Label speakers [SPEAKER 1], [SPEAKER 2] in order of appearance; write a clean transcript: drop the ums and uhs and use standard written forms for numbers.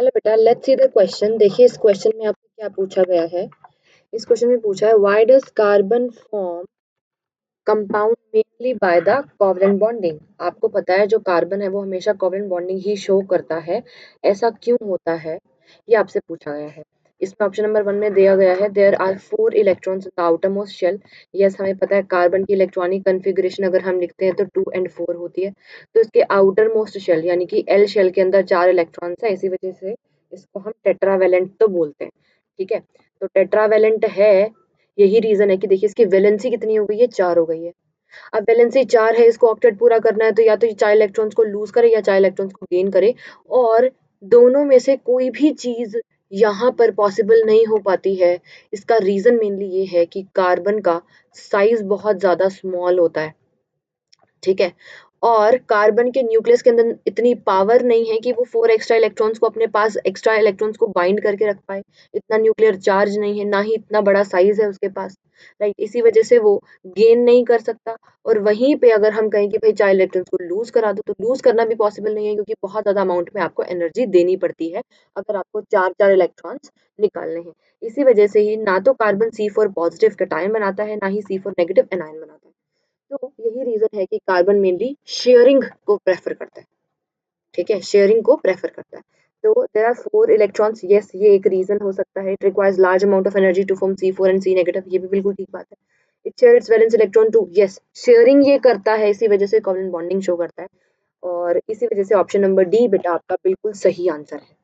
[SPEAKER 1] Hello बेटा, let's see the question. देखिए इस क्वेश्चन में आपको क्या पूछा गया है। इस क्वेश्चन में पूछा है why does carbon form compound mainly by the covalent bonding. आपको पता है जो कार्बन है वो हमेशा कोवलेंट बॉन्डिंग ही शो करता है, ऐसा क्यों होता है, ये आपसे पूछा गया है। इसमें ऑप्शन नंबर 1 में दिया गया है there are 4 electrons in the outermost shell. Yes, हमें पता है कार्बन की इलेक्ट्रॉनिक कन्फिग्रेशन अगर हम लिखते हैं तो 2 एंड 4 होती है। तो इसके आउटर मोस्ट शेल यानी कि एल शेल के अंदर 4 इलेक्ट्रॉन्स है, इसी वजह से इसको हम टेट्रावेलेंट तो बोलते हैं। ठीक है, तो टेट्रावेलेंट है, यही रीजन है कि देखिए इसकी वैलेंसी कितनी हो गई है, 4 हो गई है। अब वैलेंसी 4 है, इसको ऑक्टेट पूरा करना है तो या तो ये 4 इलेक्ट्रॉन्स को लूज करे या 4 इलेक्ट्रॉन्स को गेन करे, और दोनों में से कोई भी चीज यहाँ पर पॉसिबल नहीं हो पाती है। इसका रीजन मेनली ये है कि कार्बन का साइज बहुत ज्यादा स्मॉल होता है। ठीक है, और कार्बन के न्यूक्लियस के अंदर इतनी पावर नहीं है कि वो 4 एक्स्ट्रा इलेक्ट्रॉन्स को अपने पास एक्स्ट्रा इलेक्ट्रॉन्स को बाइंड करके रख पाए। इतना न्यूक्लियर चार्ज नहीं है, ना ही इतना बड़ा साइज है उसके पास। राइट, इसी वजह से वो गेन नहीं कर सकता। और वहीं पे अगर हम कहें कि भाई 4 इलेक्ट्रॉन्स को लूज करा दो, तो लूज करना भी पॉसिबल नहीं है, क्योंकि बहुत ज्यादा अमाउंट में आपको एनर्जी देनी पड़ती है अगर आपको 4 इलेक्ट्रॉन्स निकालने हैं। इसी वजह से ही ना तो कार्बन C4 पॉजिटिव कैटायन बनाता है, ना ही C4 नेगेटिव एनायन बनाता है। तो यही रीजन है कि कार्बन मेनली शेयरिंग को प्रेफर करता है। ठीक है, शेयरिंग को प्रेफर करता है। तो देयर आर 4 इलेक्ट्रॉन्स, यस ये एक रीजन हो सकता है। It requires large amount of energy to form C4 and C negative, ये भी बिल्कुल ठीक बात है। It share its valence electron to, yes sharing ये करता है, इसी वजह से कोवलेंट बॉन्डिंग शो करता है। और इसी वजह से ऑप्शन नंबर डी बेटा आपका बिल्कुल सही आंसर है।